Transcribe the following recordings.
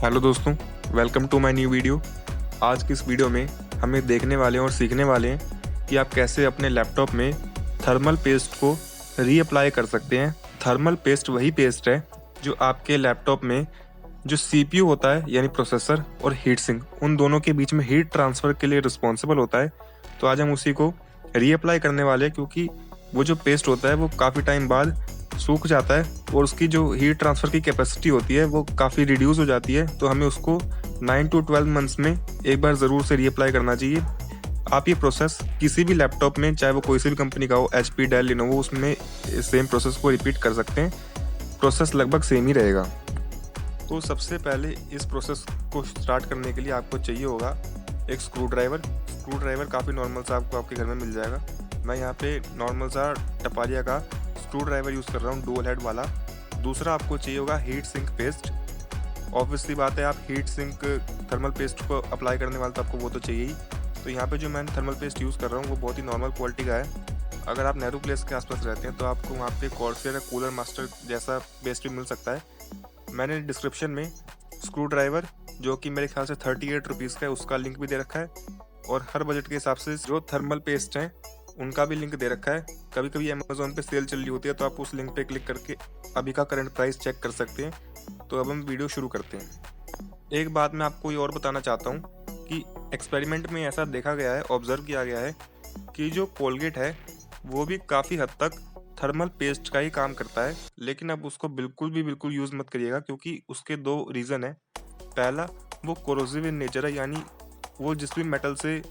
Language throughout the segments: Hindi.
हेलो दोस्तों, welcome to my new video. आज की इस वीडियो में हम ये देखने वाले हैं और सीखने वाले हैं कि आप कैसे अपने लैपटॉप में थर्मल पेस्ट को रीअप्लाई कर सकते हैं। थर्मल पेस्ट वही पेस्ट है जो आपके लैपटॉप में जो सीपीयू होता है यानी प्रोसेसर और हीट सिंक, उन दोनों के बीच में हीट ट्रांसफ़र के लिए रिस्पॉन्सिबल होता है। तो आज हम उसी को रीअप्लाई करने वाले हैं, क्योंकि वो जो पेस्ट होता है वो काफ़ी टाइम बाद सूख जाता है और उसकी जो हीट ट्रांसफ़र की कैपेसिटी होती है वो काफ़ी रिड्यूस हो जाती है। तो हमें उसको 9 to 12 मंथ्स में एक बार ज़रूर से रीअप्लाई करना चाहिए। आप ये प्रोसेस किसी भी लैपटॉप में, चाहे वो कोई सी भी कंपनी का हो, HP, डेल, लिनोवो, उसमें सेम प्रोसेस को रिपीट कर सकते हैं। प्रोसेस लगभग सेम ही रहेगा। तो सबसे पहले इस प्रोसेस को स्टार्ट करने के लिए आपको चाहिए होगा एक स्क्रू ड्राइवर काफ़ी नॉर्मल सा आपको आपके घर में मिल जाएगा। मैं यहाँ पे नॉर्मल सा टपारिया का स्क्रू ड्राइवर यूज़ कर रहा हूँ, डुअल हेड वाला। दूसरा आपको चाहिए होगा हीट सिंक पेस्ट। ऑब्वियसली बात है, आप हीट सिंक थर्मल पेस्ट को अप्लाई करने वाले तो आपको वो तो चाहिए ही। तो यहाँ पे जो मैं थर्मल पेस्ट यूज़ कर रहा हूँ वो बहुत ही नॉर्मल क्वालिटी का है। अगर आप नेहरू प्लेस के आसपास रहते हैं तो आपको वहाँ पे कॉर्सेर या कूलर मास्टर जैसा पेस्ट भी मिल सकता है। मैंने डिस्क्रिप्शन में स्क्रू ड्राइवर, जो कि मेरे ख्याल से 38 रुपीज़ का है, उसका लिंक भी दे रखा है, और हर बजट के हिसाब से जो थर्मल पेस्ट हैं उनका भी लिंक दे रखा है। कभी कभी अमेज़ोन पे सेल चल रही होती है तो आप उस लिंक पे क्लिक करके अभी का करंट प्राइस चेक कर सकते हैं। तो अब हम वीडियो शुरू करते हैं। एक बात मैं आपको ये और बताना चाहता हूँ कि एक्सपेरिमेंट में ऐसा देखा गया है, ऑब्जर्व किया गया है कि जो कोलगेट है वो भी काफ़ी हद तक थर्मल पेस्ट का ही काम करता है। लेकिन अब उसको बिल्कुल यूज़ मत करिएगा, क्योंकि उसके दो रीज़न है। पहला, वो कोरोसिव इन नेचर है, यानी वो जिस भी मेटल से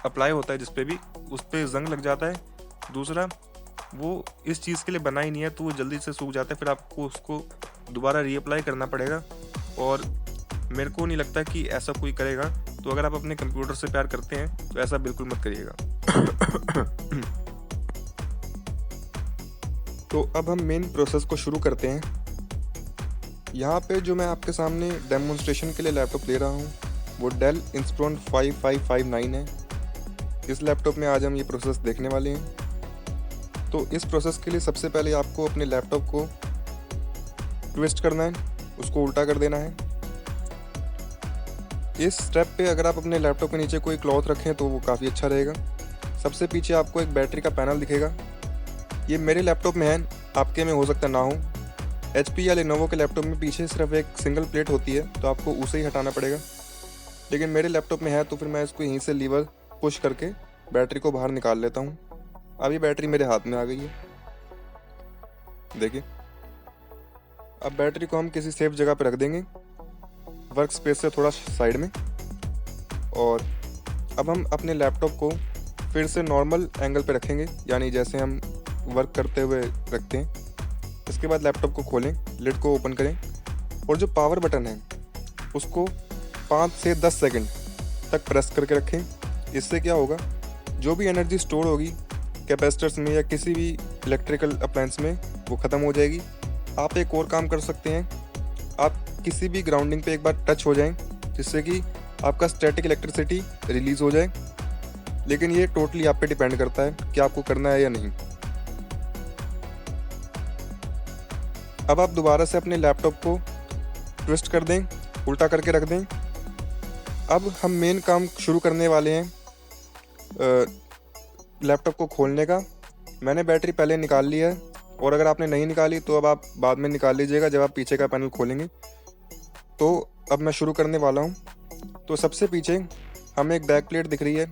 अप्लाई होता है, जिस पे भी, उस पर जंग लग जाता है। दूसरा, वो इस चीज़ के लिए बना ही नहीं है, तो वो जल्दी से सूख जाता है, फिर आपको उसको दोबारा रीअप्लाई करना पड़ेगा। और मेरे को नहीं लगता कि ऐसा कोई करेगा। तो अगर आप अपने कंप्यूटर से प्यार करते हैं तो ऐसा बिल्कुल मत करिएगा। तो अब हम मेन प्रोसेस को शुरू करते हैं। यहाँ पे जो मैं आपके सामने डेमोन्स्ट्रेशन के लिए लैपटॉप ले रहा हूँ वो डेल इंस्पिरॉन 5559 है। इस लैपटॉप में आज हम ये प्रोसेस देखने वाले हैं। तो इस प्रोसेस के लिए सबसे पहले आपको अपने लैपटॉप को ट्विस्ट करना है, उसको उल्टा कर देना है। इस स्टेप पे अगर आप अपने लैपटॉप के नीचे कोई क्लॉथ रखें तो वो काफ़ी अच्छा रहेगा। सबसे पीछे आपको एक बैटरी का पैनल दिखेगा। ये मेरे लैपटॉप में है, आपके में हो सकता ना हो। HP या लेनोवो के लैपटॉप में पीछे सिर्फ एक सिंगल प्लेट होती है, तो आपको उसे ही हटाना पड़ेगा। लेकिन मेरे लैपटॉप में है, तो फिर मैं इसको यहीं से लीवर पुश करके बैटरी को बाहर निकाल लेता हूँ। अब ये बैटरी मेरे हाथ में आ गई है, देखिए। अब बैटरी को हम किसी सेफ जगह पर रख देंगे, वर्क स्पेस से थोड़ा साइड में। और अब हम अपने लैपटॉप को फिर से नॉर्मल एंगल पे रखेंगे, यानी जैसे हम वर्क करते हुए रखते हैं। इसके बाद लैपटॉप को खोलें, लिड को ओपन करें, और जो पावर बटन है उसको 5 से 10 सेकंड तक प्रेस करके रखें। इससे क्या होगा, जो भी एनर्जी स्टोर होगी कैपेसिटर्स में या किसी भी इलेक्ट्रिकल अप्लायंस में, वो ख़त्म हो जाएगी। आप एक और काम कर सकते हैं, आप किसी भी ग्राउंडिंग पे एक बार टच हो जाएं, जिससे कि आपका स्टैटिक इलेक्ट्रिसिटी रिलीज़ हो जाए। लेकिन ये टोटली आप पे डिपेंड करता है कि आपको करना है या नहीं। अब आप दोबारा से अपने लैपटॉप को ट्विस्ट कर दें, उल्टा करके रख दें। अब हम मेन काम शुरू करने वाले हैं लैपटॉप को खोलने का। मैंने बैटरी पहले निकाल ली है, और अगर आपने नहीं निकाली तो अब आप बाद में निकाल लीजिएगा जब आप पीछे का पैनल खोलेंगे। तो अब मैं शुरू करने वाला हूँ। तो सबसे पीछे हमें एक बैक प्लेट दिख रही है,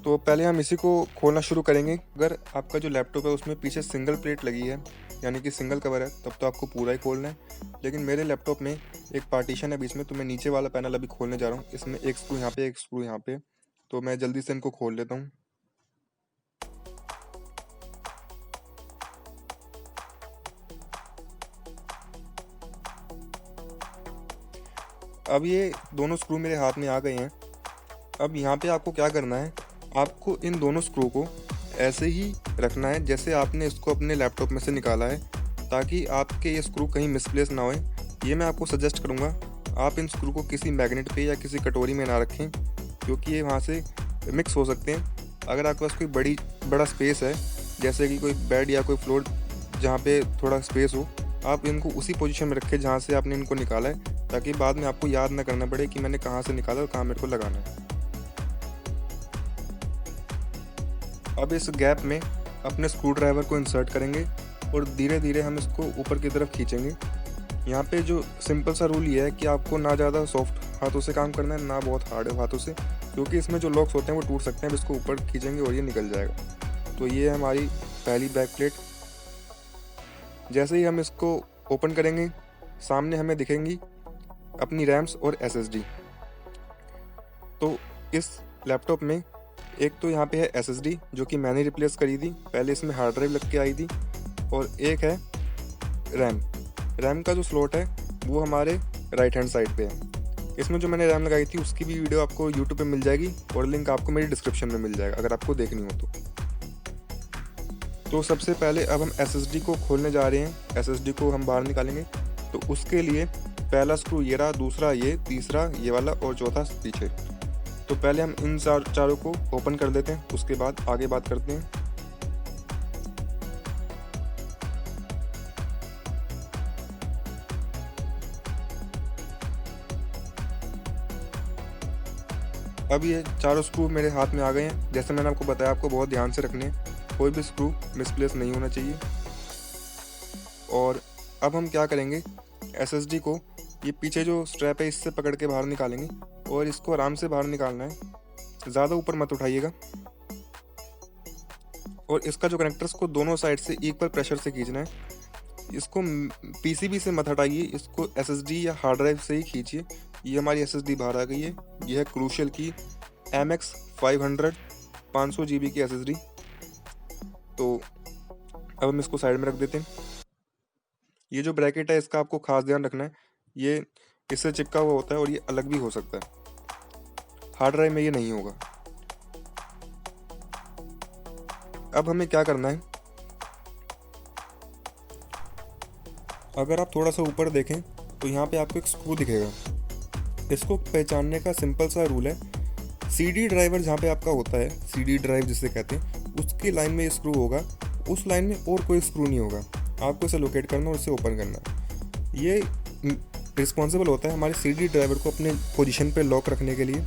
तो पहले हम इसी को खोलना शुरू करेंगे। अगर आपका जो लैपटॉप है उसमें पीछे सिंगल प्लेट लगी है, यानी कि सिंगल कवर है, तब तो आपको पूरा ही खोलना है। लेकिन मेरे लैपटॉप में एक पार्टीशन है बीच में, तो मैं नीचे वाला पैनल अभी खोलने जा रहा हूँ। इसमें एक स्क्रू यहाँ पे, एक स्क्रू यहाँ पे, तो मैं जल्दी से इनको खोल लेता हूँ। अब ये दोनों स्क्रू मेरे हाथ में आ गए हैं। अब यहाँ पे आपको क्या करना है, आपको इन दोनों स्क्रू को ऐसे ही रखना है जैसे आपने इसको अपने लैपटॉप में से निकाला है, ताकि आपके ये स्क्रू कहीं मिसप्लेस ना होए। ये मैं आपको सजेस्ट करूँगा, आप इन स्क्रू को किसी मैग्नेट पे या किसी कटोरी में ना रखें, क्योंकि ये वहाँ से मिक्स हो सकते हैं। अगर आपके पास कोई बड़ा स्पेस है, जैसे कि कोई बेड या कोई फ्लोर जहाँ पे थोड़ा स्पेस हो, आप इनको उसी पोजीशन में रखें जहाँ से आपने इनको निकाला है, ताकि बाद में आपको याद ना करना पड़े कि मैंने कहाँ से निकाला और कहाँ मेरे को लगाना है। अब इस गैप में अपने स्क्रू ड्राइवर को इंसर्ट करेंगे और धीरे धीरे हम इसको ऊपर की तरफ खींचेंगे। यहाँ पे जो सिंपल सा रूल ये है कि आपको ना ज़्यादा सॉफ्ट हाथों से काम करना है, ना बहुत हार्ड हाथों से, क्योंकि इसमें जो लॉक्स होते हैं वो टूट सकते हैं। अब इसको ऊपर खींचेंगे और ये निकल जाएगा। तो ये है हमारी पहली बैक प्लेट। जैसे ही हम इसको ओपन करेंगे, सामने हमें दिखेंगी अपनी रैम्स और SSD। तो इस लैपटॉप में एक तो यहाँ पे है SSD जो कि मैंने रिप्लेस करी थी, पहले इसमें हार्ड ड्राइव लग के आई थी, और एक है रैम का जो स्लॉट है वो हमारे राइट हैंड साइड पे है। इसमें जो मैंने रैम लगाई थी उसकी भी वीडियो आपको यूट्यूब पे मिल जाएगी और लिंक आपको मेरी डिस्क्रिप्शन में मिल जाएगा अगर आपको देखनी हो तो सबसे पहले अब हम SSD को खोलने जा रहे हैं। SSD को हम बाहर निकालेंगे, तो उसके लिए पहला स्क्रू ये रहा, दूसरा ये, तीसरा ये वाला और चौथा पीछे। तो पहले हम इन चारों को ओपन कर देते हैं, उसके बाद आगे बात करते हैं। अब ये चारों स्क्रू मेरे हाथ में आ गए हैं। जैसे मैंने आपको बताया, आपको बहुत ध्यान से रखने हैं, कोई भी स्क्रू मिसप्लेस नहीं होना चाहिए। और अब हम क्या करेंगे, SSD को ये पीछे जो स्ट्रैप है इससे पकड़ के बाहर निकालेंगे और इसको आराम से बाहर निकालना है, ज़्यादा ऊपर मत उठाइएगा। और इसका जो कनेक्टर्स को दोनों साइड से इक्वल प्रेशर से खींचना है। इसको PCB से मत हटाइए, इसको SSD या हार्ड ड्राइव से ही खींचिए। ये हमारी SSD बाहर आ गई है। यह है क्रूशियल की MX 500 500 GB की SSD। तो अब हम इसको साइड में रख देते हैं। ये जो ब्रैकेट है इसका आपको खास ध्यान रखना है, ये इससे चिपका हुआ होता है और ये अलग भी हो सकता है, हार्ड ड्राइव में ये नहीं होगा। अब हमें क्या करना है, अगर आप थोड़ा सा ऊपर देखें तो यहाँ पे आपको एक स्क्रू दिखेगा। इसको पहचानने का सिंपल सा रूल है, CD ड्राइवर जहाँ पे आपका होता है, CD ड्राइव जिसे कहते हैं, उसकी लाइन में ये स्क्रू होगा, उस लाइन में और कोई स्क्रू नहीं होगा। आपको इसे लोकेट करना और इसे ओपन करना। ये रिस्पॉन्सिबल होता है हमारे CD ड्राइवर को अपने पोजीशन पे लॉक रखने के लिए।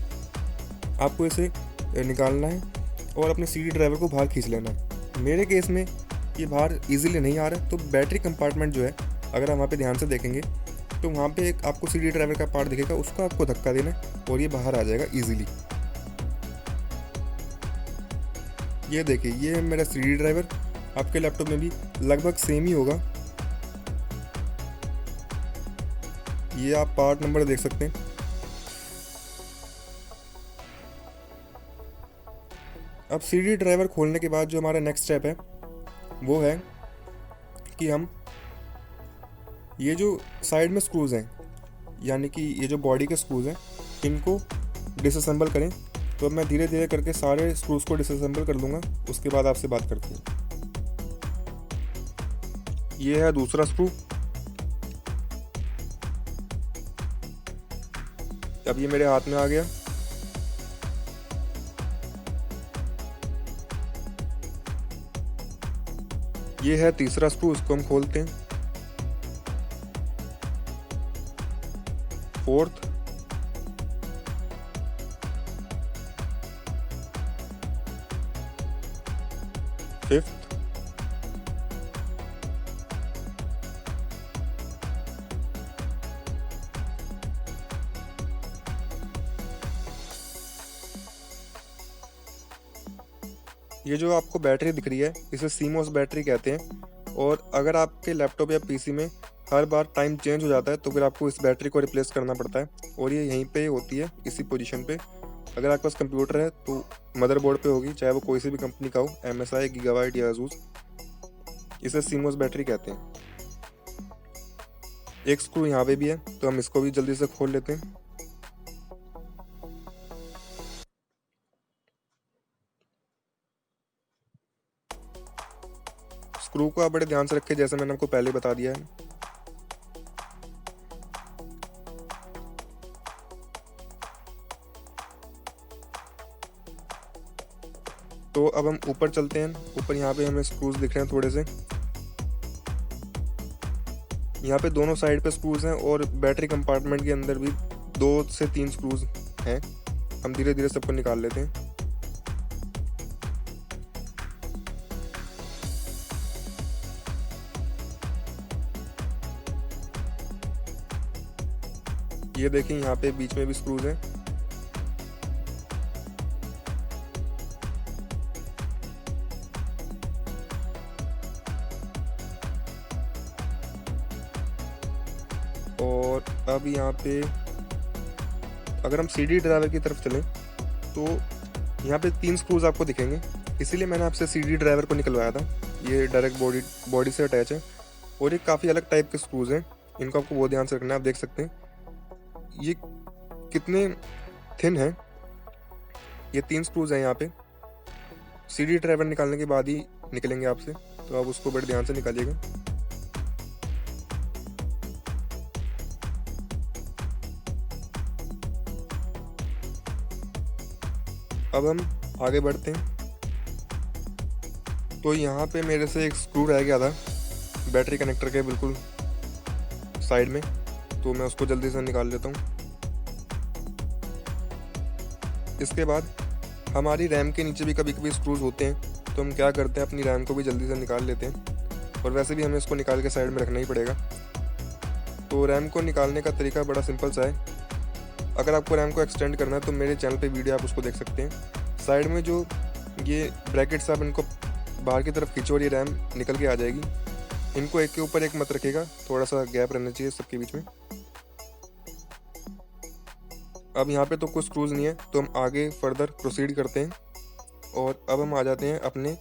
आपको इसे निकालना है और अपने CD ड्राइवर को बाहर खींच लेना है। मेरे केस में ये बाहर इजीली नहीं आ रहा है, तो बैटरी कंपार्टमेंट जो है, अगर हम वहाँ पे ध्यान से देखेंगे तो वहाँ पे एक आपको CD ड्राइवर का पार्ट दिखेगा, उसको आपको धक्का देना है और ये बाहर आ जाएगा ईजिली। ये देखिए, ये है मेरा CD ड्राइवर। आपके लैपटॉप में भी लगभग सेम ही होगा। ये आप पार्ट नंबर देख सकते हैं। अब CD ड्राइवर खोलने के बाद जो हमारा नेक्स्ट स्टेप है वो है कि हम ये जो साइड में स्क्रूज हैं, यानी कि ये जो बॉडी के स्क्रूज हैं, इनको डिसअसेंबल करें। तो अब मैं धीरे धीरे करके सारे स्क्रूज को डिसअसेंबल कर लूँगा, उसके बाद आपसे बात करते हैं। ये है दूसरा स्क्रू। अब ये मेरे हाथ में आ गया। ये है तीसरा स्क्रू, इसको हम खोलते हैं। फोर्थ, फिफ्थ, ये जो आपको बैटरी दिख रही है इसे CMOS बैटरी कहते हैं। और अगर आपके लैपटॉप या PC में हर बार टाइम चेंज हो जाता है तो फिर आपको इस बैटरी को रिप्लेस करना पड़ता है, और ये यहीं पे होती है, इसी पोजीशन पे। अगर आपके पास कंप्यूटर है तो मदरबोर्ड पे होगी, चाहे वो कोई सी भी कंपनी का हो, MSI, गीगाबाइट या ASUS। इसे CMOS बैटरी कहते हैं। एक स्क्रू यहाँ पे भी है, तो हम इसको भी जल्दी से खोल लेते हैं। स्क्रू को आप बड़े ध्यान से रखें, जैसे मैंने आपको पहले बता दिया है। तो अब हम ऊपर चलते हैं। ऊपर यहाँ पे हमें स्क्रूज दिख रहे हैं थोड़े से। यहाँ पे दोनों साइड पे स्क्रूज हैं और बैटरी कंपार्टमेंट के अंदर भी 2 से 3 स्क्रूज हैं। हम धीरे धीरे सबको निकाल लेते हैं। ये देखें, यहाँ पे बीच में भी स्क्रूज हैं। और अब यहाँ पे अगर हम CD ड्राइवर की तरफ चलें तो यहाँ पे 3 स्क्रूज आपको दिखेंगे, इसीलिए मैंने आपसे CD ड्राइवर को निकलवाया था। ये डायरेक्ट बॉडी से अटैच है और ये काफ़ी अलग टाइप के स्क्रूज हैं, इनको आपको बहुत ध्यान से रखना है। आप देख सकते हैं ये कितने थिन है। ये 3 स्क्रूज हैं यहाँ पे। CD ड्राइवर निकालने के बाद ही निकलेंगे आपसे, तो आप उसको बड़े ध्यान से निकालिएगा। अब हम आगे बढ़ते हैं। तो यहाँ पे मेरे से एक स्क्रू रह गया था बैटरी कनेक्टर के बिल्कुल साइड में, तो मैं उसको जल्दी से निकाल लेता हूँ। इसके बाद हमारी रैम के नीचे भी कभी कभी स्क्रूज होते हैं, तो हम क्या करते हैं, अपनी रैम को भी जल्दी से निकाल लेते हैं। और वैसे भी हमें इसको निकाल के साइड में रखना ही पड़ेगा। तो रैम को निकालने का तरीका बड़ा सिंपल सा है। अगर आपको रैम को एक्सटेंड करना है तो मेरे चैनल पे वीडियो आप उसको देख सकते हैं। साइड में जो ये ब्रैकेट्स आप इनको बाहर की तरफ खींचो और ये रैम निकल के आ जाएगी। इनको एक के ऊपर एक मत रखिएगा, थोड़ा सा गैप रहना चाहिए सबके बीच में। अब यहाँ पे तो कुछ स्क्रूज नहीं है, तो हम आगे फर्दर प्रोसीड करते हैं। और अब हम आ जाते हैं अपने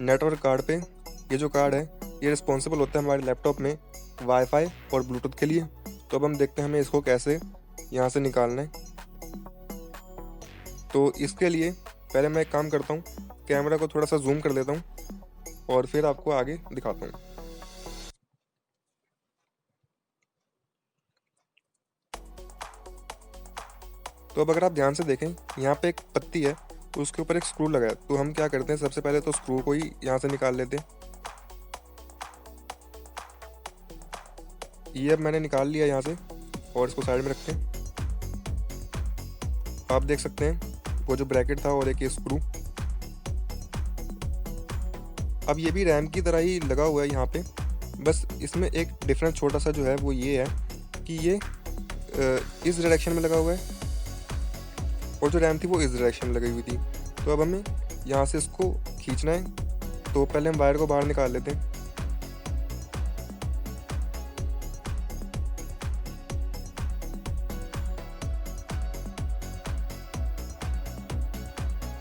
नेटवर्क कार्ड पे। ये जो कार्ड है ये रिस्पॉन्सिबल होता है हमारे लैपटॉप में वाईफाई और ब्लूटूथ के लिए। तो अब हम देखते हैं हमें इसको कैसे यहाँ से निकालना है। तो इसके लिए पहले मैं एक काम करता हूँ, कैमरा को थोड़ा सा जूम कर लेता हूँ और फिर आपको आगे दिखाता हूँ। तो अब अगर आप ध्यान से देखें, यहाँ पे एक पत्ती है तो उसके ऊपर एक स्क्रू लगा है। तो हम क्या करते हैं, सबसे पहले तो स्क्रू को ही यहाँ से निकाल लेते हैं। ये अब मैंने निकाल लिया यहाँ से और इसको साइड में रखते हैं। आप देख सकते हैं वो जो ब्रैकेट था और एक ये स्क्रू। अब ये भी रैम की तरह ही लगा हुआ है यहाँ पे, बस इसमें एक डिफरेंस छोटा सा जो है वो ये है कि ये इस डायरेक्शन में लगा हुआ है और जो रैम थी वो इस डायरेक्शन में लगी हुई थी। तो अब हमें यहाँ से इसको खींचना है। तो पहले हम वायर को बाहर निकाल लेते हैं।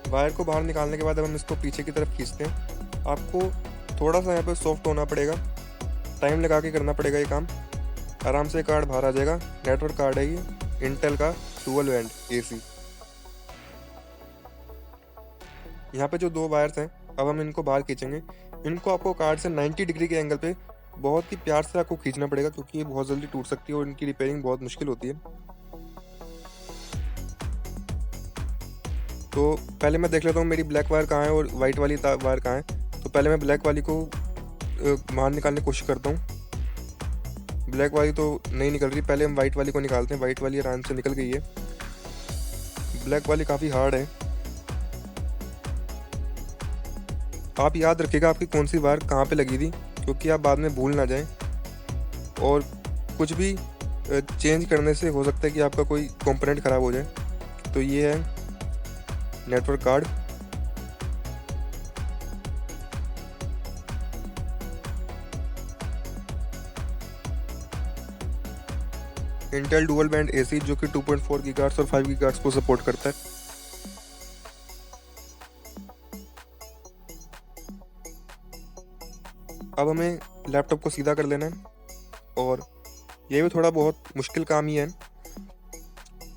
वायर को बाहर निकालने के बाद अब हम इसको पीछे की तरफ खींचते हैं। आपको थोड़ा सा यहाँ पे सॉफ्ट होना पड़ेगा, टाइम लगा के करना पड़ेगा ये काम। आराम से कार्ड बाहर आ जाएगा। नेटवर्क कार्ड है ये, इंटेल का डुअल बैंड AC। यहाँ पे जो 2 वायर्स हैं, अब हम इनको बाहर खींचेंगे। इनको आपको कार्ड से 90 डिग्री के एंगल पे बहुत ही प्यार से आपको खींचना पड़ेगा, क्योंकि ये बहुत जल्दी टूट सकती है और इनकी रिपेयरिंग बहुत मुश्किल होती है। तो पहले मैं देख लेता हूँ मेरी ब्लैक वायर कहाँ है और वाइट वाली वायर कहाँ है। तो पहले मैं ब्लैक वाली को बाहर निकालने की कोशिश करता हूँ। ब्लैक वाली तो नहीं निकल रही, पहले हम वाइट वाली को निकालते हैं। वाइट वाली आराम से निकल गई है। ब्लैक वाली काफ़ी हार्ड है। आप याद रखिएगा आपकी कौन सी वायर कहाँ पे लगी थी, क्योंकि आप बाद में भूल ना जाएं। और कुछ भी चेंज करने से हो सकता है कि आपका कोई कंपोनेंट ख़राब हो जाए। तो ये है network card. Intel dual band AC जो कि 2.4 गीगाहर्ट्ज़ और 5 गीगाहर्ट्ज़ को सपोर्ट करता है। अब हमें लैपटॉप को सीधा कर लेना है और ये भी थोड़ा बहुत मुश्किल काम ही है।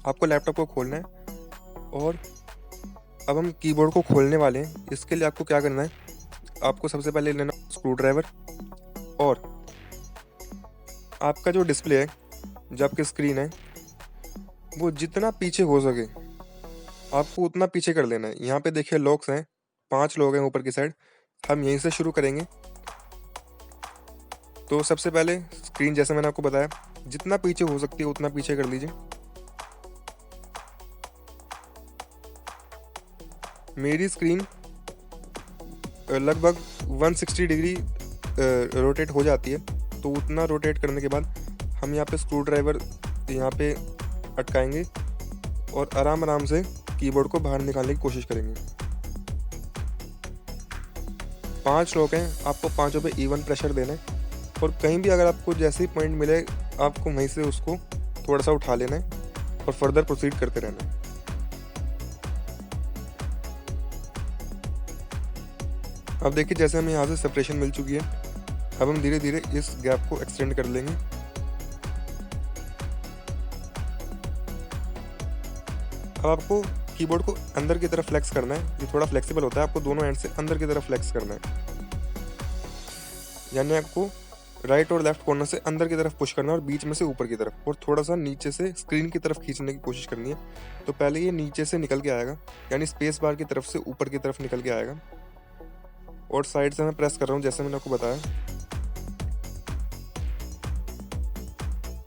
आपको लैपटॉप को खोलना है और अब हम कीबोर्ड को खोलने वाले हैं। इसके लिए आपको क्या करना है, आपको सबसे पहले लेना स्क्रू ड्राइवर और आपका जो डिस्प्ले है, जो आपकी स्क्रीन है, वो जितना पीछे हो सके आपको उतना पीछे कर लेना है। यहाँ पे देखिए लॉक्स हैं, 5 लॉक हैं ऊपर की साइड। हम यहीं से शुरू करेंगे। तो सबसे पहले स्क्रीन जैसे मैंने आपको बताया जितना पीछे हो सकती है उतना पीछे कर लीजिए। मेरी स्क्रीन लगभग 160 डिग्री रोटेट हो जाती है, तो उतना रोटेट करने के बाद हम यहाँ पे स्क्रू ड्राइवर यहाँ पे अटकाएंगे और आराम आराम से कीबोर्ड को बाहर निकालने की कोशिश करेंगे। 5 लॉक हैं, आपको पांचों पे इवन प्रेशर देना है और कहीं भी अगर आपको जैसे ही पॉइंट मिले आपको वहीं से उसको थोड़ा सा उठा लेना है और फर्दर प्रोसीड करते रहना है। अब देखिए जैसे हमें यहाँ से सेपरेशन मिल चुकी है, अब हम धीरे धीरे इस गैप को एक्सटेंड कर लेंगे। अब आपको कीबोर्ड को अंदर की तरफ फ्लेक्स करना है, ये थोड़ा फ्लेक्सिबल होता है, आपको दोनों एंड से अंदर की तरफ फ्लेक्स करना है, यानी आपको राइट और लेफ्ट कॉर्नर से अंदर की तरफ पुश करना है और बीच में से ऊपर की तरफ, और थोड़ा सा नीचे से स्क्रीन की तरफ खींचने की कोशिश करनी है। तो पहले ये नीचे से निकल के आएगा, यानी स्पेस बार की तरफ से ऊपर की तरफ निकल के आएगा, और साइड से मैं प्रेस कर रहा हूँ जैसे मैंने आपको बताया।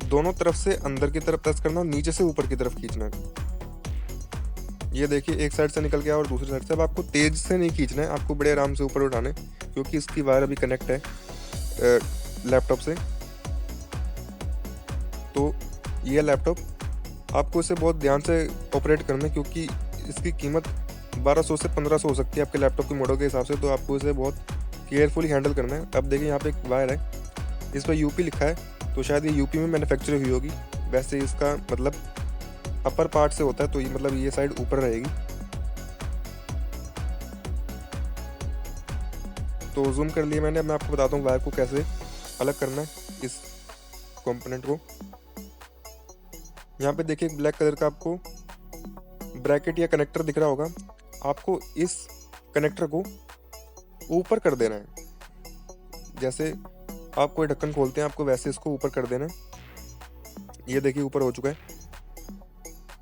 दोनों तरफ से अंदर की तरफ प्रेस करना और नीचे से ऊपर की तरफ खींचना है। ये देखिए एक साइड से निकल गया और दूसरी साइड से। अब आपको तेज से नहीं खींचना है, आपको बड़े आराम से ऊपर उठाना है, क्योंकि इसकी वायर अभी कनेक्ट है लैपटॉप से। तो ये लैपटॉप आपको इसे बहुत ध्यान से ऑपरेट करना है, क्योंकि इसकी कीमत 1200 से 1500 हो सकती है आपके लैपटॉप के मॉडल के हिसाब से, तो आपको इसे बहुत केयरफुली हैंडल करना है। अब देखिए यहाँ पे एक वायर है, इस पर यूपी लिखा है, तो शायद ये यूपी में मैन्युफैक्चर हुई होगी। वैसे इसका मतलब अपर पार्ट से होता है, तो ये मतलब ये साइड ऊपर रहेगी। तो जूम कर लिया मैंने। अब मैं आपको बताता हूँ वायर को कैसे अलग करना है इस कंपोनेंट को। यहाँ पे देखिए एक ब्लैक कलर का आपको ब्रैकेट या कनेक्टर दिख रहा होगा, आपको इस कनेक्टर को ऊपर कर देना है। जैसे आप कोई ढक्कन खोलते हैं, आपको वैसे इसको ऊपर कर देना है। ये देखिए ऊपर हो चुका है।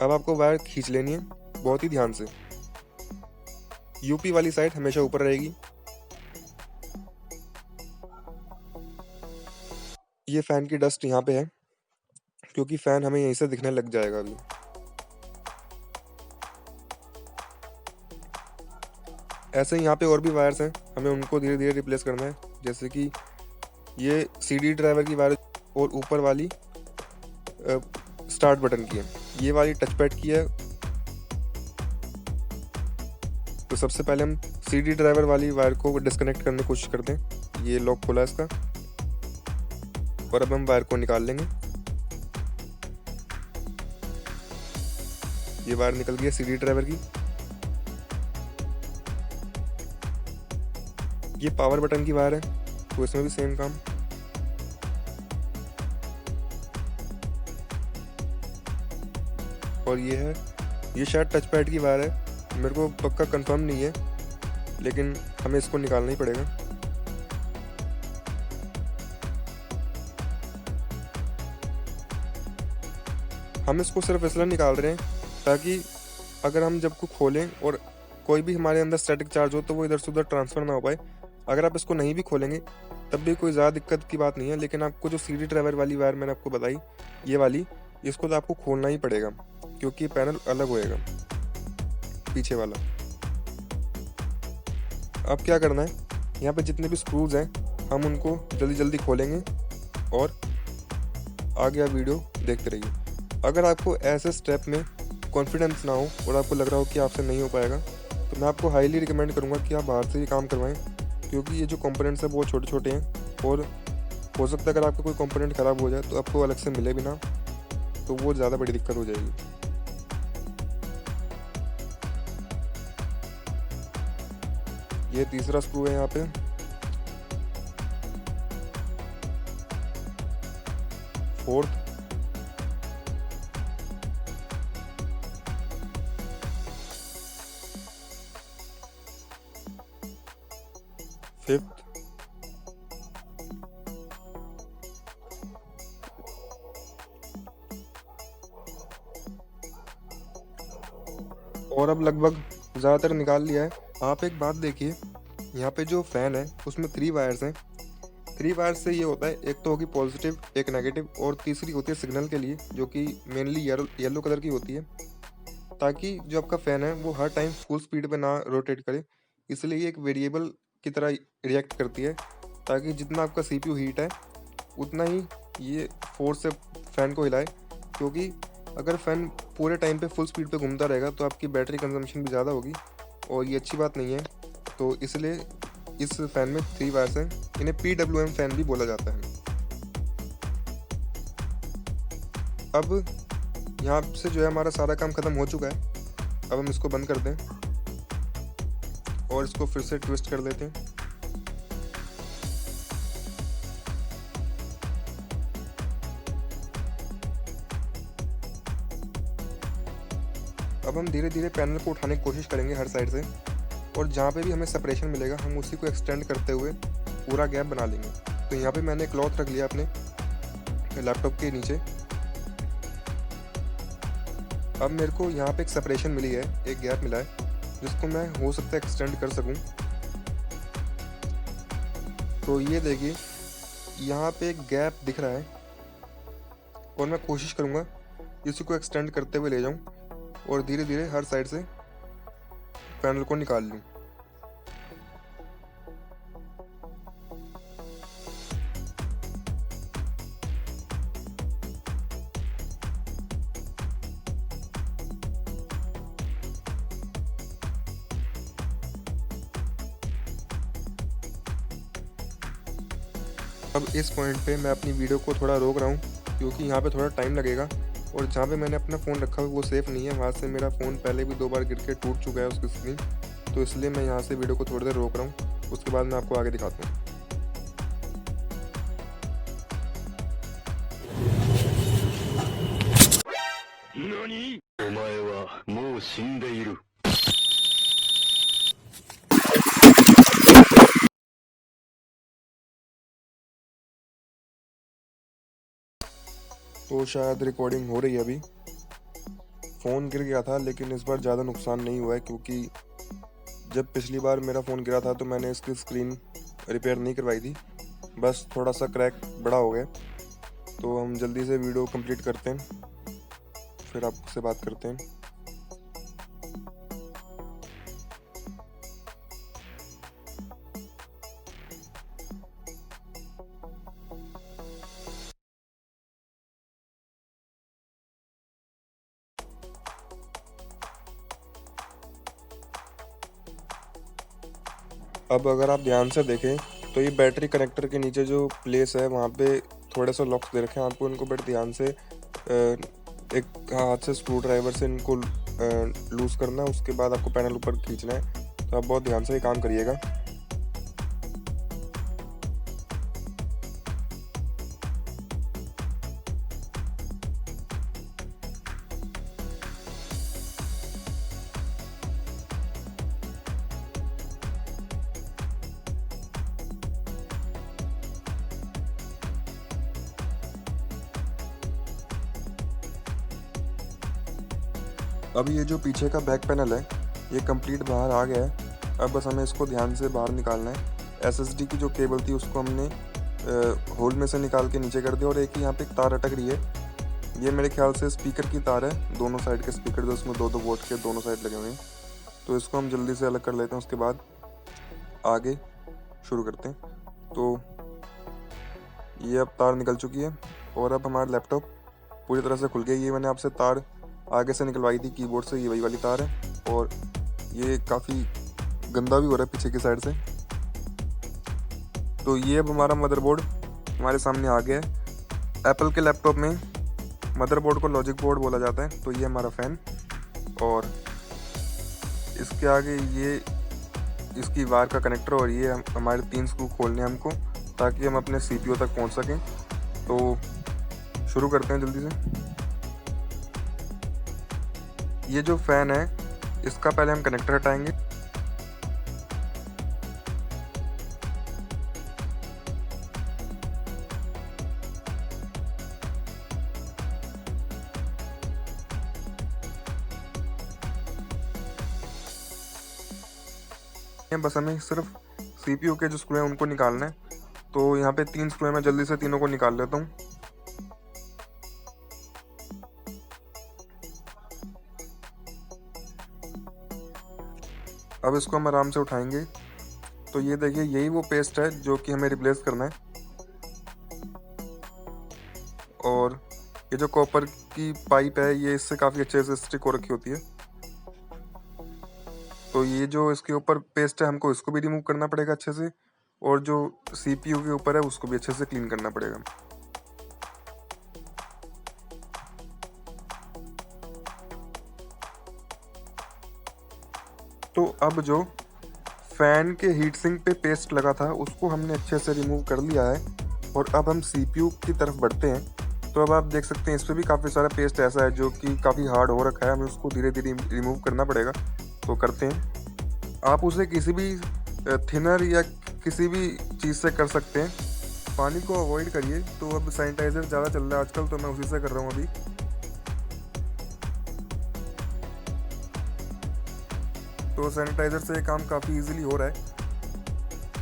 अब आपको वायर खींच लेनी है बहुत ही ध्यान से। यूपी वाली साइड हमेशा ऊपर रहेगी। ये फैन की डस्ट यहाँ पे है, क्योंकि फैन हमें यहीं से दिखने लग जाएगा अभी। ऐसे ही यहाँ पे और भी वायर्स हैं, हमें उनको धीरे धीरे रिप्लेस करना है। जैसे कि ये सीडी ड्राइवर की वायर और ऊपर वाली स्टार्ट बटन की है, ये वाली टच पैड की है। तो सबसे पहले हम सीडी ड्राइवर वाली वायर को डिस्कनेक्ट करने की कोशिश करते हैं। ये लॉक खोला इसका, और अब हम वायर को निकाल लेंगे। ये वायर निकल गई है सीडी ड्राइवर की। ये पावर बटन की वायर है, तो इसमें भी सेम काम। और ये है, ये शायद टच पैड की वायर है, मेरे को पक्का कंफर्म नहीं है, लेकिन हमें इसको निकालना ही पड़ेगा। हम इसको सिर्फ इसलिए निकाल रहे हैं ताकि अगर हम जब को खोलें और कोई भी हमारे अंदर स्टैटिक चार्ज हो तो वो इधर से उधर ट्रांसफर ना हो पाए। अगर आप इसको नहीं भी खोलेंगे तब भी कोई ज़्यादा दिक्कत की बात नहीं है, लेकिन आपको जो सीडी ड्राइवर वाली वायर मैंने आपको बताई, ये वाली, इसको तो आपको खोलना ही पड़ेगा, क्योंकि पैनल अलग होएगा पीछे वाला। अब क्या करना है, यहाँ पे जितने भी स्क्रूज हैं हम उनको जल्दी जल्दी खोलेंगे और आगे आप वीडियो देखते रहिए। अगर आपको ऐसे स्टेप में कॉन्फिडेंस ना हो और आपको लग रहा हो कि आपसे नहीं हो पाएगा, तो मैं आपको हाईली रिकमेंड करूँगा कि आप बाहर से ये काम करवाएं, क्योंकि ये जो कंपोनेंट्स हैं बहुत छोटे छोटे हैं और हो सकता है अगर आपका कोई कंपोनेंट ख़राब हो जाए तो आपको अलग से मिले भी ना, तो वो ज़्यादा बड़ी दिक्कत हो जाएगी। ये तीसरा स्क्रू है यहाँ पे। फोर्थ, फिफ्थ, और अब लगभग ज़्यादातर निकाल लिया है। आप एक बात देखिए, यहाँ पे जो फैन है उसमें 3 वायर्स हैं, 3 वायर से ये होता है, एक तो होगी पॉजिटिव, एक नेगेटिव और तीसरी होती है सिग्नल के लिए, जो कि मेनली येलो कलर की होती है, ताकि जो आपका फ़ैन है वो हर टाइम फुल स्पीड पे ना रोटेट करे। इसलिए ये एक वेरिएबल की तरह रिएक्ट करती है, ताकि जितना आपका सीपीयू हीट है उतना ही ये फोर्स से फ़ैन को हिलाए। क्योंकि अगर फ़ैन पूरे टाइम पे फुल स्पीड पे घूमता रहेगा तो आपकी बैटरी कंजम्पशन भी ज़्यादा होगी और ये अच्छी बात नहीं है। तो इसलिए इस फ़ैन में 3 वायर्स हैं, इन्हें PWM फ़ैन भी बोला जाता है। अब यहाँ से जो है हमारा सारा काम ख़त्म हो चुका है। अब हम इसको बंद कर दें और इसको फिर से ट्विस्ट कर लेते हैं। अब हम धीरे धीरे पैनल को उठाने की कोशिश करेंगे हर साइड से, और जहाँ पे भी हमें सेपरेशन मिलेगा हम उसी को एक्सटेंड करते हुए पूरा गैप बना लेंगे। तो यहाँ पे मैंने क्लॉथ रख लिया अपने लैपटॉप के नीचे। अब मेरे को यहाँ पे एक सेपरेशन मिली है, एक गैप मिला है, जिसको मैं हो सकता है एक्सटेंड कर सकूँ। तो ये देखिए यहाँ पे एक गैप दिख रहा है और मैं कोशिश करूँगा इसी को एक्सटेंड करते हुए ले जाऊँ और धीरे धीरे हर साइड से पैनल को निकाल लूँ। अब इस पॉइंट पे मैं अपनी वीडियो को थोड़ा रोक रहा हूँ, क्योंकि यहाँ पे थोड़ा टाइम लगेगा और जहाँ पे मैंने अपना फ़ोन रखा हुआ वो सेफ़ नहीं है। वहाँ से मेरा फ़ोन पहले भी 2 बार गिर के टूट चुका है उसकी स्क्रीन। तो इसलिए मैं यहाँ से वीडियो को थोड़ी देर रोक रहा हूँ, उसके बाद मैं आपको आगे दिखाता हूँ। 何？お前はもう死んでいる。तो शायद रिकॉर्डिंग हो रही है अभी। फ़ोन गिर गया था लेकिन इस बार ज़्यादा नुकसान नहीं हुआ है, क्योंकि जब पिछली बार मेरा फ़ोन गिरा था तो मैंने इसकी स्क्रीन रिपेयर नहीं करवाई थी, बस थोड़ा सा क्रैक बड़ा हो गया। तो हम जल्दी से वीडियो कंप्लीट करते हैं, फिर आपसे बात करते हैं। अब अगर आप ध्यान से देखें तो ये बैटरी कनेक्टर के नीचे जो प्लेस है वहाँ पे थोड़े से लॉक्स दे रखे हैं। आपको इनको बड़े ध्यान से एक हाथ से स्क्रू ड्राइवर से इनको लूज़ करना है, उसके बाद आपको पैनल ऊपर खींचना है। तो आप बहुत ध्यान से ये काम करिएगा। अब ये जो पीछे का बैक पैनल है ये कंप्लीट बाहर आ गया है। अब बस हमें इसको ध्यान से बाहर निकालना है। एसएसडी की जो केबल थी उसको हमने होल में से निकाल के नीचे कर दिया, और एक यहाँ पे एक तार अटक रही है। ये मेरे ख्याल से स्पीकर की तार है, दोनों साइड के स्पीकर जो उसमें 2-2 वोल्ट के दोनों साइड लगे हुए हैं। तो इसको हम जल्दी से अलग कर लेते हैं, उसके बाद आगे शुरू करते हैं। तो ये अब तार निकल चुकी है और अब हमारा लैपटॉप पूरी तरह से खुल गया। ये मैंने आपसे तार आगे से निकलवाई थी कीबोर्ड से, ये वही वाली तार है, और ये काफ़ी गंदा भी हो रहा है पीछे की साइड से। तो ये अब हमारा मदरबोर्ड हमारे सामने आ गया है। एप्पल के लैपटॉप में मदरबोर्ड को लॉजिक बोर्ड बोला जाता है। तो ये हमारा फ़ैन, और इसके आगे ये इसकी वायर का कनेक्टर, और ये हमारे 3 स्क्रू खोलने हैं हमको, ताकि हम अपने CPU तक पहुंच सकें। तो शुरू करते हैं जल्दी से। ये जो फ़ैन है इसका पहले हम कनेक्टर हटाएंगे। बस हमें सिर्फ CPU के जो स्क्रू हैं उनको निकालना है। तो यहाँ पे 3 स्क्रू है, मैं जल्दी से तीनों को निकाल लेता हूँ। अब इसको हम आराम से उठाएंगे। तो ये देखिए, यही वो पेस्ट है जो कि हमें रिप्लेस करना है। और ये जो कॉपर की पाइप है ये इससे काफ़ी अच्छे से स्टिक हो रखी होती है। तो ये जो इसके ऊपर पेस्ट है हमको इसको भी रिमूव करना पड़ेगा अच्छे से, और जो CPU के ऊपर है उसको भी अच्छे से क्लीन करना पड़ेगा। तो अब जो फैन के हीट सिंक पे पेस्ट लगा था उसको हमने अच्छे से रिमूव कर लिया है, और अब हम CPU की तरफ बढ़ते हैं। तो अब आप देख सकते हैं इस पर भी काफ़ी सारा पेस्ट ऐसा है जो कि काफ़ी हार्ड हो रखा है, हमें उसको धीरे धीरे रिमूव करना पड़ेगा। तो करते हैं। आप उसे किसी भी थिनर या किसी भी चीज़ से कर सकते हैं, पानी को अवॉइड करिए। तो अब सैनिटाइज़र ज़्यादा चल रहा है आजकल, तो मैं उसी से कर रहा हूँ अभी। तो सैनिटाइज़र से ये काम काफ़ी इजीली हो रहा है।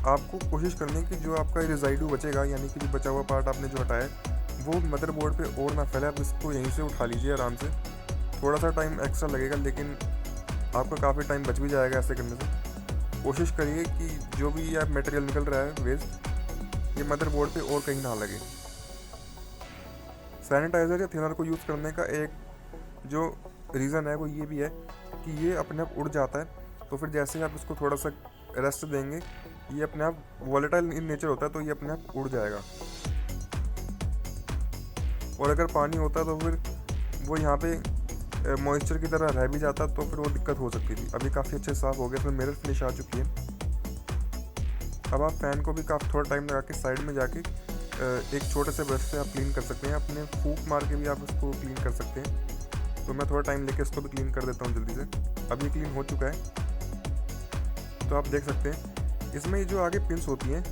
आपको कोशिश करनी है कि जो आपका रेजाइडू बचेगा, यानी कि जो बचा हुआ पार्ट आपने जो हटाया है, वो मदरबोर्ड पे और ना फैले। आप इसको यहीं से उठा लीजिए आराम से। थोड़ा सा टाइम एक्स्ट्रा लगेगा, लेकिन आपका काफ़ी टाइम बच भी जाएगा ऐसे करने से। कोशिश करिए कि जो भी आप मटेरियल निकल रहा है वेस्ट, ये मदरबोर्ड पे और कहीं ना लगे। सैनिटाइज़र या थिनर को यूज़ करने का एक जो रीज़न है वो ये भी है कि ये अपने आप उड़ जाता है। तो फिर जैसे ही आप इसको थोड़ा सा रेस्ट देंगे, ये अपने आप वॉलेटाइल इन नेचर होता है, तो ये अपने आप उड़ जाएगा। और अगर पानी होता तो फिर वो यहाँ पे मॉइस्चर की तरह रह भी जाता, तो फिर वो दिक्कत हो सकती थी। अभी काफ़ी अच्छे साफ़ हो गया, इसमें मिरर फिनिश आ चुकी है। अब आप फैन को भी काफ़ी थोड़ा टाइम लगा के साइड में जाके एक छोटे से ब्रश से आप क्लीन कर सकते हैं। अपने फूक मार के भी आप इसको क्लीन कर सकते हैं। तो मैं थोड़ा टाइम लेके इसको भी क्लीन कर देता हूँ जल्दी से। अब ये क्लीन हो चुका है। तो आप देख सकते हैं इसमें जो आगे पिंस होती हैं,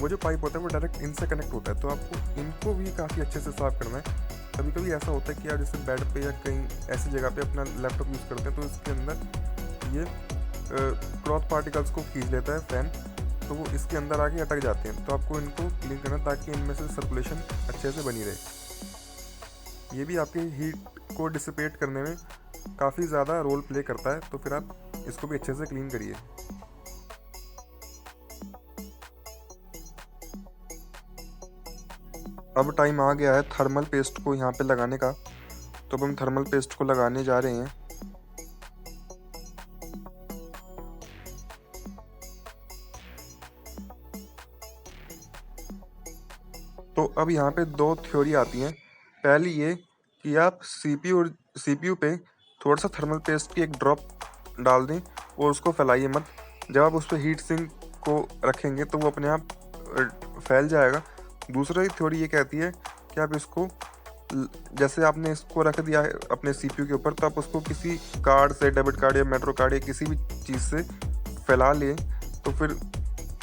वो जो पाइप होता है वो डायरेक्ट इनसे कनेक्ट होता है। तो आपको इनको भी काफ़ी अच्छे से साफ़ करना है। कभी कभी ऐसा होता है कि आप जैसे बेड पे या कहीं ऐसी जगह पे अपना लैपटॉप यूज़ करते हैं, तो इसके अंदर ये क्लॉथ पार्टिकल्स को खींच लेता है फैन, तो वो इसके अंदर आके अटक जाते हैं। तो आपको इनको क्लीन करना ताकि इनमें से सर्कुलेशन अच्छे से बनी रहे। ये भी आपकी हीट को डिसिपेट करने में काफ़ी ज़्यादा रोल प्ले करता है। तो फिर आप इसको भी अच्छे से क्लीन करिए। अब टाइम आ गया है थर्मल पेस्ट को यहाँ पे लगाने का। तो अब हम थर्मल पेस्ट को लगाने जा रहे हैं। तो अब यहाँ पे दो थ्योरी आती हैं। पहली ये कि आप CPU पे थोड़ा सा थर्मल पेस्ट की एक ड्रॉप डाल दें और उसको फैलाइए मत। जब आप उस पर हीट सिंक को रखेंगे तो वो अपने आप फैल जाएगा। दूसरी थ्योरी ये कहती है कि आप इसको जैसे आपने इसको रख दिया है अपने CPU के ऊपर, तो आप उसको किसी कार्ड से, डेबिट कार्ड या मेट्रो कार्ड या किसी भी चीज़ से फैला लें। तो फिर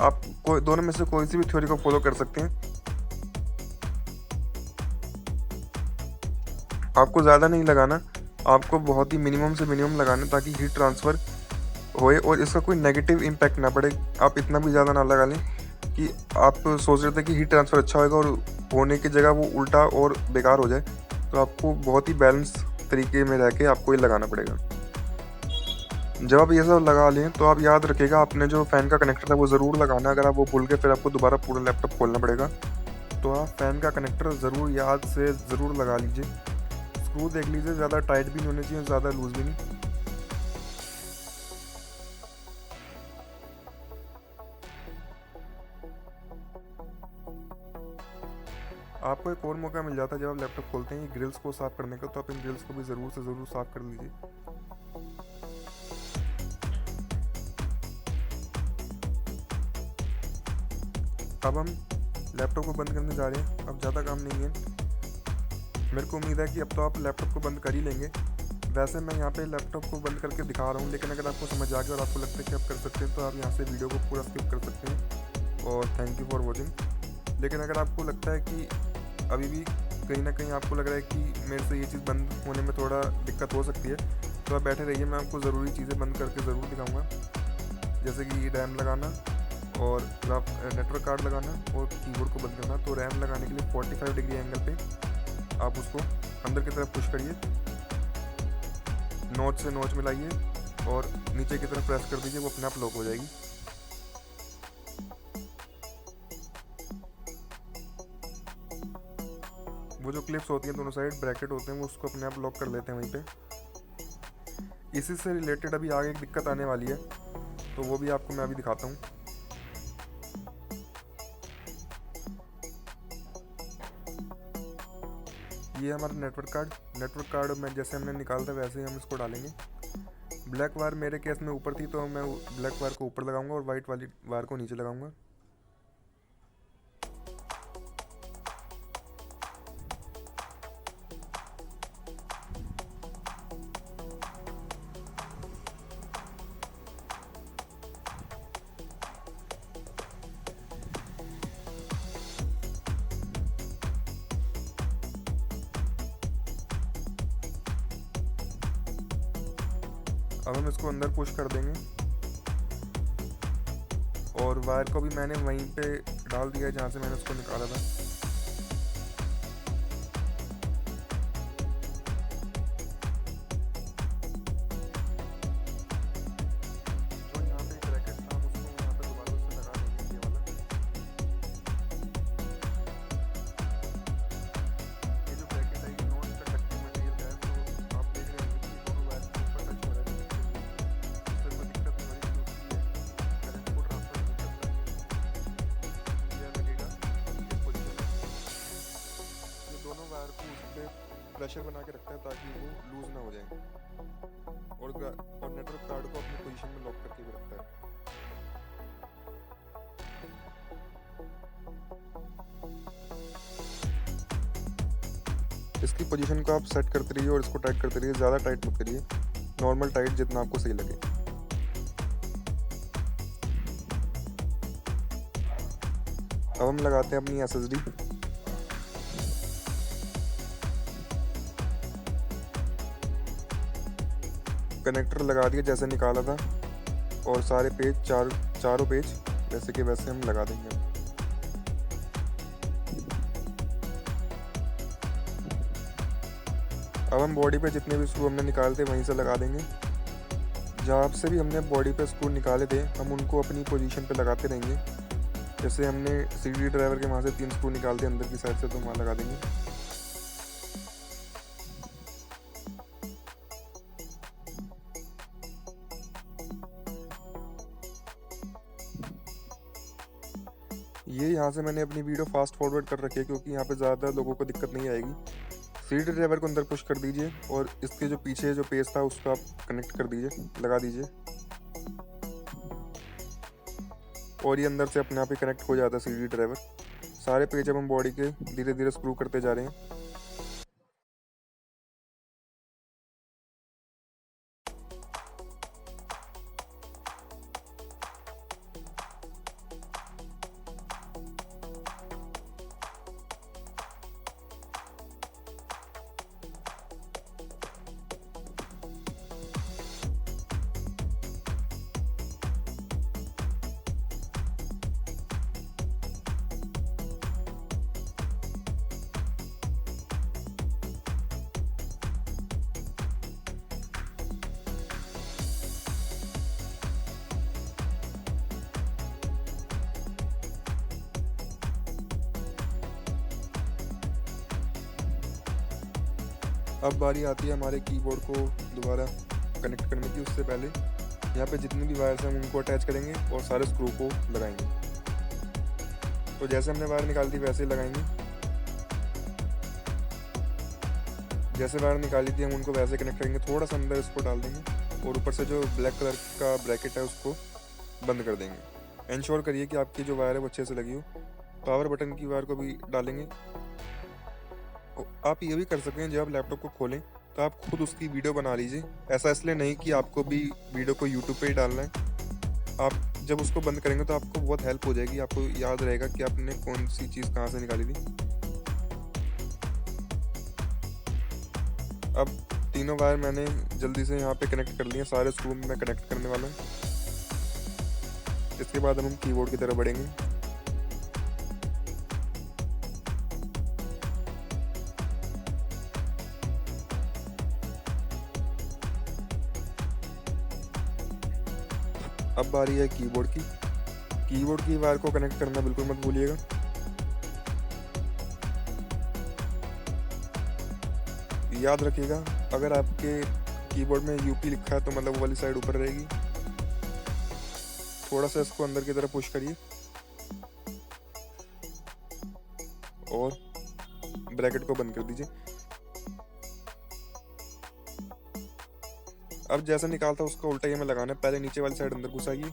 आप दोनों में से कोई सी भी थ्योरी को फॉलो कर सकते हैं। आपको ज़्यादा नहीं लगाना, आपको बहुत ही मिनिमम से मिनिमम लगाना ताकि हीट ट्रांसफ़र होए और इसका कोई नेगेटिव इम्पैक्ट ना पड़े। आप इतना भी ज़्यादा ना लगा लें कि आप सोच रहे थे कि हीट ट्रांसफ़र अच्छा होगा और होने की जगह वो उल्टा और बेकार हो जाए। तो आपको बहुत ही बैलेंस तरीके में रह के आपको ये लगाना पड़ेगा। जब आप ये सब लगा लें तो आप याद रखिएगा आपने जो फ़ैन का कनेक्टर है वो ज़रूर लगाना। अगर आप वो भूल गए फिर आपको दोबारा पूरा लैपटॉप खोलना पड़ेगा। तो आप फ़ैन का कनेक्टर ज़रूर याद से ज़रूर लगा लीजिए। स्क्रू देख लीजिए, ज़्यादा टाइट भी नहीं होने चाहिए, ज़्यादा लूज़ भी नहीं। आपको एक और मौका मिल जाता है जब आप लैपटॉप खोलते हैं ग्रिल्स को साफ़ करने का, तो आप इन ग्रिल्स को भी ज़रूर से ज़रूर साफ़ कर लीजिए। अब हम लैपटॉप को बंद करने जा रहे हैं। अब ज़्यादा काम नहीं है, मेरे को उम्मीद है कि अब तो आप लैपटॉप को बंद कर ही लेंगे। वैसे मैं यहाँ पे लैपटॉप को बंद करके दिखा रहा हूँ, लेकिन अगर आपको समझ आ गया और आपको लगता है कि आप कर सकते हैं तो आप यहाँ से वीडियो को पूरा स्किप कर सकते हैं। और थैंक यू फॉर वॉचिंग। लेकिन अगर आपको लगता है कि अभी भी कहीं ना कहीं आपको लग रहा है कि मेरे से ये चीज़ बंद होने में थोड़ा दिक्कत हो सकती है, तो आप बैठे रहिए, मैं आपको ज़रूरी चीज़ें बंद करके ज़रूर दिखाऊँगा। जैसे कि रैम लगाना, और जब आप नेटवर्क कार्ड लगाना और कीबोर्ड को बंद करना, तो रैम लगाने के लिए 45 डिग्री एंगल पे आप उसको अंदर की तरफ पुश करिए, नोच से नोच मिलाइए और नीचे की तरफ प्रेस कर दीजिए, वो अपने आप लॉक हो जाएगी। वो जो क्लिप्स होती हैं दोनों साइड ब्रैकेट होते हैं, वो उसको अपने आप लॉक कर लेते हैं वहीं पे। इसी से रिलेटेड अभी आगे एक दिक्कत आने वाली है, तो वो भी आपको मैं अभी दिखाता हूँ। ये हमारा नेटवर्क कार्ड में जैसे हमने निकाला था वैसे ही हम इसको डालेंगे। ब्लैक वायर मेरे केस में ऊपर थी, तो मैं ब्लैक वायर को ऊपर लगाऊंगा और वाइट वाली वायर को नीचे लगाऊंगा। अब हम इसको अंदर पुश कर देंगे और वायर को भी मैंने वहीं पे डाल दिया है जहाँ से मैंने उसको निकाला था। जो यहाँ पे एक ब्रैकेट था हम उसको यहाँ पे दोबारा से लगा देंगे, ये वाला। ये जो ब्रैकेट है ये नॉन कंडक्टिंग मटेरियल है, तो आप देख रहे हैं कि दोनों वायर के ऊपर टच हो रहा है, इससे कोई दिक्कत नहीं हो रही क्योंकि ये करंट को ट्रांसफर नहीं करता। ये लगेगा इस पोजीशन में, ये दोनों वायर को उस पर प्रेशर बना के रखता है ताकि वो लूज ना हो जाए, और नेटवर्क कार्ड को अपनी पोजीशन में लॉक करके भी रखता है। इसकी पोजीशन को आप सेट करते रहिए और इसको टाइट करते रहिए, ज़्यादा टाइट मत करिए, नॉर्मल टाइट जितना आपको सही लगे। अब हम लगाते हैं अपनी SSD। कनेक्टर लगा दिया जैसे निकाला था और सारे पेज चारों पेज वैसे के वैसे हम लगा देंगे। अब हम बॉडी पे जितने भी स्क्रू हमने निकाले थे वहीं से लगा देंगे। जहाँ से भी हमने बॉडी पे स्क्रू निकाले थे हम उनको अपनी पोजीशन पे लगाते रहेंगे। जैसे हमने CD ड्राइवर के वहाँ से 3 स्क्रू निकालते अंदर की साइड से, तो वहाँ लगा देंगे। ये यहाँ से मैंने अपनी वीडियो फास्ट फॉरवर्ड कर रखी है क्योंकि यहाँ पे ज़्यादा लोगों को दिक्कत नहीं आएगी। CD ड्राइवर को अंदर पुश कर दीजिए और इसके जो पीछे जो पेज था उसको आप कनेक्ट कर दीजिए, लगा दीजिए, और ये अंदर से अपने आप ही कनेक्ट हो जाता है CD ड्राइवर। सारे पेज अब हम बॉडी के धीरे धीरे स्क्रू करते जा रहे हैं। अब बारी आती है हमारे कीबोर्ड को दोबारा कनेक्ट करने की। उससे पहले यहाँ पे जितने भी वायर्स हैं हम उनको अटैच करेंगे और सारे स्क्रू को लगाएंगे। तो जैसे हमने वायर निकाली थी वैसे ही लगाएंगे। जैसे वायर निकाली थी हम उनको वैसे कनेक्ट करेंगे, थोड़ा सा अंदर इसको डाल देंगे और ऊपर से जो ब्लैक कलर का ब्रैकेट है उसको बंद कर देंगे। इंश्योर करिए कि आपकी जो वायर है वो अच्छे से लगी हो। पावर बटन की वायर को भी डालेंगे। आप ये भी कर सकते हैं, जब आप लैपटॉप को खोलें तो आप खुद उसकी वीडियो बना लीजिए। ऐसा इसलिए नहीं कि आपको भी वीडियो को यूट्यूब पे ही डालना है। आप जब उसको बंद करेंगे तो आपको बहुत हेल्प हो जाएगी, आपको याद रहेगा कि आपने कौन सी चीज़ कहाँ से निकाली थी। अब तीनों वायर मैंने जल्दी से यहाँ पे कनेक्ट कर लिए, सारे स्क्रू मैं कनेक्ट करने वाला हूँ। इसके बाद हम कीबोर्ड की तरफ बढ़ेंगे। अब बारी है कीबोर्ड की। कीबोर्ड की वायर को कनेक्ट करना बिल्कुल मत भूलिएगा। याद रखिएगा, अगर आपके कीबोर्ड में यूपी लिखा है तो मतलब वो वाली साइड ऊपर रहेगी। थोड़ा सा इसको अंदर की तरफ पुश करिए और ब्रैकेट को बंद कर दीजिए। अब जैसा निकालता उसका उल्टा ही हमें लगाना है। पहले नीचे वाली साइड अंदर घुसाइए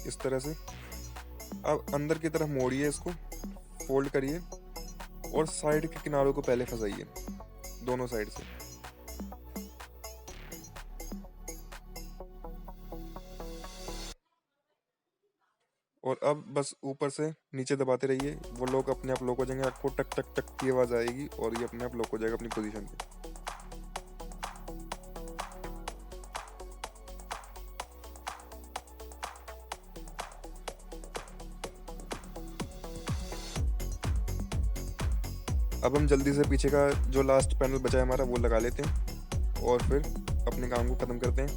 इस तरह से। अब अंदर की तरफ मोड़िए, इसको फोल्ड करिए और साइड के किनारों को पहले फंसाइए दोनों साइड से। और अब बस ऊपर से नीचे दबाते रहिए, वो लॉक अपने आप लॉक हो जाएंगे। आपको टक टक टक की आवाज आएगी और ये अपने आप लॉक हो जाएगा अपनी पोजीशन पे। अब हम जल्दी से पीछे का जो लास्ट पैनल बचा है हमारा वो लगा लेते हैं और फिर अपने काम को ख़त्म करते हैं।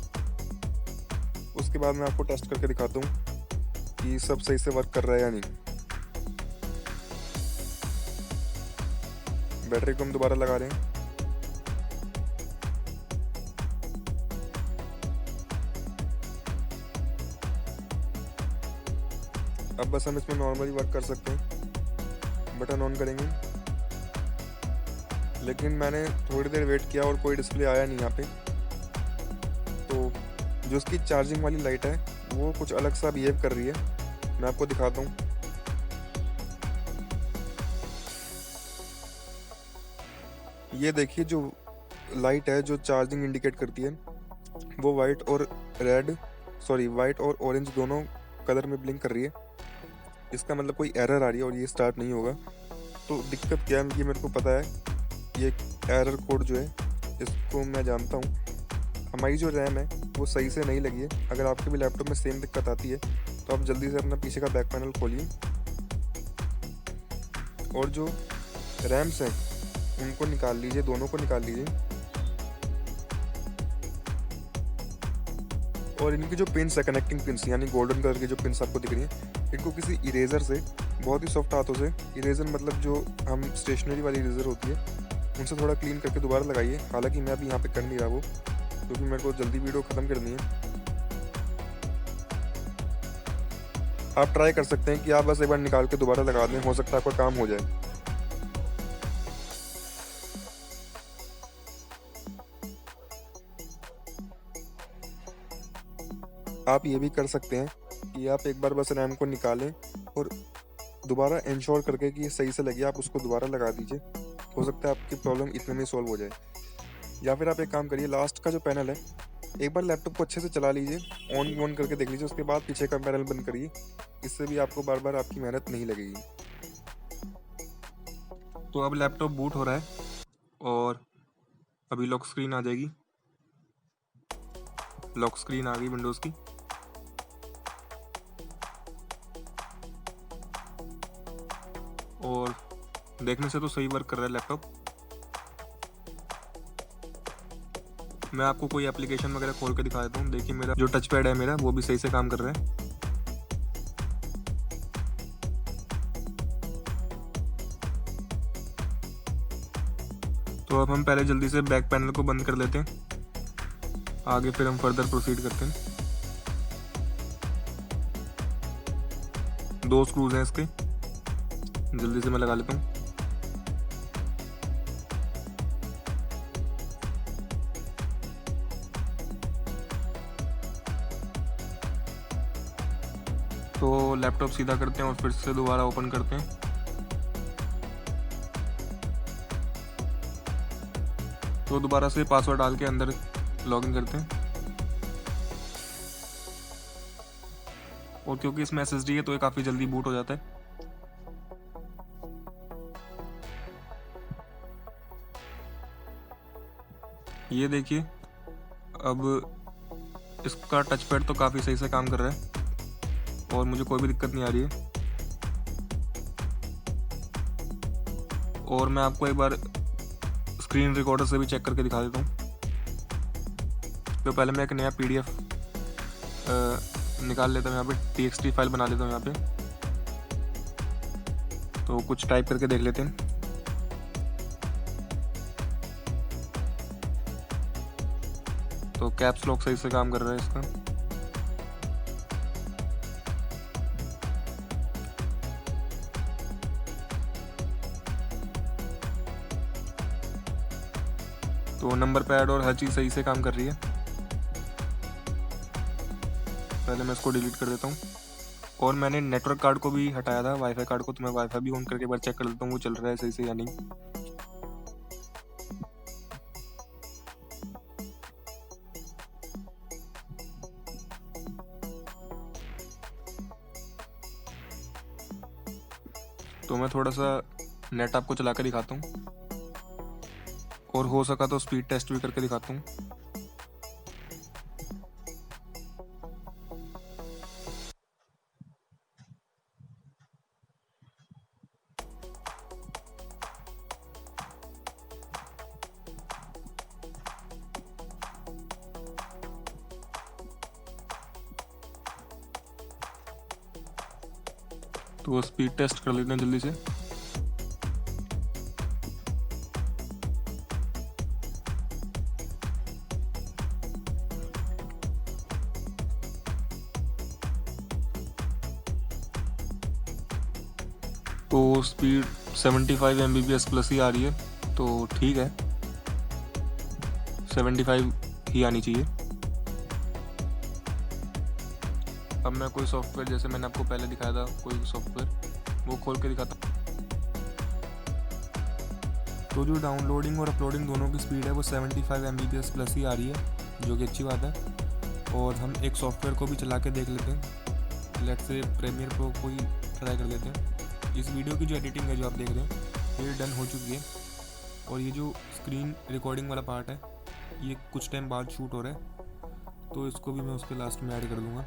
उसके बाद मैं आपको टेस्ट करके दिखाता हूँ कि सब सही से वर्क कर रहा है या नहीं। बैटरी को हम दोबारा लगा रहे हैं। अब बस हम इसमें नॉर्मली वर्क कर सकते हैं। बटन ऑन करेंगे, लेकिन मैंने थोड़ी देर वेट किया और कोई डिस्प्ले आया नहीं यहाँ पे। तो जो इसकी चार्जिंग वाली लाइट है वो कुछ अलग सा बिहेव कर रही है। मैं आपको दिखाता हूँ। ये देखिए, जो लाइट है जो चार्जिंग इंडिकेट करती है वो वाइट और ऑरेंज दोनों कलर में ब्लिंक कर रही है। इसका मतलब कोई एरर आ रही है और ये स्टार्ट नहीं होगा। तो दिक्कत क्या है ये मेरे को पता है। ये एरर कोड जो है इसको मैं जानता हूँ। हमारी जो रैम है वो सही से नहीं लगी है। अगर आपके भी लैपटॉप में सेम दिक्कत आती है तो आप जल्दी से अपना पीछे का बैक पैनल खोलिए और जो रैम्स हैं उनको निकाल लीजिए, दोनों को निकाल लीजिए। और इनकी जो पिन्स है, कनेक्टिंग पिन्स यानी गोल्डन कलर की जो पिन्स आपको दिख रही हैं, इनको किसी इरेजर से बहुत ही सॉफ्ट हाथों से, इरेजर मतलब जो हम स्टेशनरी वाली इरेजर होती है उनसे थोड़ा क्लीन करके दोबारा लगाइए। हालांकि मैं अभी यहाँ पे कर नहीं रहा वो, क्योंकि मेरे को जल्दी वीडियो ख़त्म करनी है। आप ट्राई कर सकते हैं कि आप बस एक बार निकाल के दोबारा लगा दें, हो सकता है आपका काम हो जाए। आप ये भी कर सकते हैं कि आप एक बार बस रैम को निकालें और दोबारा इंश्योर करके कि ये सही से लगे, आप उसको दोबारा लगा दीजिए। हो सकता है आपकी प्रॉब्लम इतने में सॉल्व हो जाए। या फिर आप एक काम करिए, लास्ट का जो पैनल है एक बार लैपटॉप को अच्छे से चला लीजिए, ऑन करके देख लीजिए, उसके बाद पीछे का पैनल बंद करिए। इससे भी आपको बार बार आपकी मेहनत नहीं लगेगी। तो अब लैपटॉप बूट हो रहा है और अभी लॉक स्क्रीन आ जाएगी। लॉक स्क्रीन आ गई विंडोज़ की। और देखने से तो सही वर्क कर रहा है लैपटॉप। मैं आपको कोई एप्लीकेशन वगैरह खोल के दिखा देता हूँ। देखिए, मेरा जो टच पैड है मेरा वो भी सही से काम कर रहा है। तो अब हम पहले जल्दी से बैक पैनल को बंद कर लेते हैं, आगे फिर हम फर्दर प्रोसीड करते हैं। 2 स्क्रूज हैं इसके, जल्दी से मैं लगा लेता हूँ। तो लैपटॉप सीधा करते हैं और फिर से दोबारा ओपन करते हैं। तो दोबारा से पासवर्ड डाल के अंदर लॉगिन करते हैं। और क्योंकि इसमें SSD है तो ये काफ़ी जल्दी बूट हो जाता है। ये देखिए, अब इसका टच पैड तो काफ़ी सही से काम कर रहा है। और मुझे कोई भी दिक्कत नहीं आ रही है। और मैं आपको एक बार स्क्रीन रिकॉर्डर से भी चेक करके दिखा देता हूँ। तो पहले मैं एक नया PDF निकाल लेता हूँ, यहाँ पे TXT फाइल बना लेता हूँ यहाँ पे। तो कुछ टाइप करके देख लेते हैं। तो कैप्स लॉक सही से काम कर रहा है इसका। तो नंबर पैड और हर चीज़ सही से काम कर रही है। पहले मैं इसको डिलीट कर देता हूँ। और मैंने नेटवर्क कार्ड को भी हटाया था, वाईफाई कार्ड को। तो मैं वाईफाई भी ऑन करके एक बार चेक कर देता हूँ वो चल रहा है सही से या नहीं। तो मैं थोड़ा सा नेट आपको चला कर दिखाता हूँ, और हो सका तो स्पीड टेस्ट भी करके दिखाता हूँ। तो स्पीड टेस्ट कर लेते हैं जल्दी से। तो स्पीड 75 Mbps प्लस ही आ रही है, तो ठीक है, 75 ही आनी चाहिए। अब मैं कोई सॉफ्टवेयर, जैसे मैंने आपको पहले दिखाया था कोई सॉफ्टवेयर, वो खोल के दिखाता हूँ। तो जो डाउनलोडिंग और अपलोडिंग दोनों की स्पीड है वो 75 Mbps प्लस ही आ रही है, जो कि अच्छी बात है। और हम एक सॉफ्टवेयर को भी चला के देख लेते हैं। लेट्स से प्रीमियर प्रो को ही ट्राई कर लेते हैं। इस वीडियो की जो एडिटिंग है जो आप देख रहे हैं ये डन हो चुकी है। और ये जो स्क्रीन रिकॉर्डिंग वाला पार्ट है ये कुछ टाइम बाद शूट हो रहा है, तो इसको भी मैं उसके लास्ट में ऐड कर दूंगा।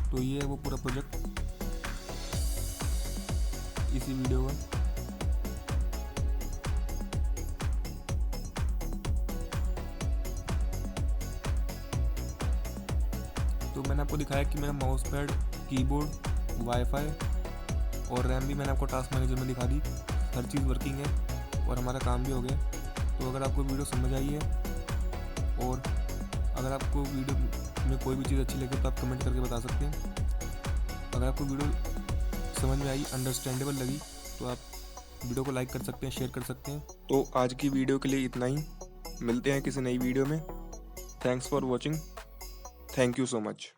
तो ये है वो पूरा प्रोजेक्ट इसी वीडियो में। तो मैंने आपको दिखाया कि मेरा माउस पैड, कीबोर्ड, वाईफाई और रैम भी मैंने आपको टास्क मैनेजर में दिखा दी। हर चीज़ वर्किंग है और हमारा काम भी हो गया। तो अगर आपको वीडियो समझ आई है और अगर आपको वीडियो में कोई भी चीज़ अच्छी लगे तो आप कमेंट करके बता सकते हैं। अगर आपको वीडियो समझ में आई, अंडरस्टैंडेबल लगी, तो आप वीडियो को लाइक कर सकते हैं, शेयर कर सकते हैं। तो आज की वीडियो के लिए इतना ही। मिलते हैं किसी नई वीडियो में। Thanks for watching. Thank you so much.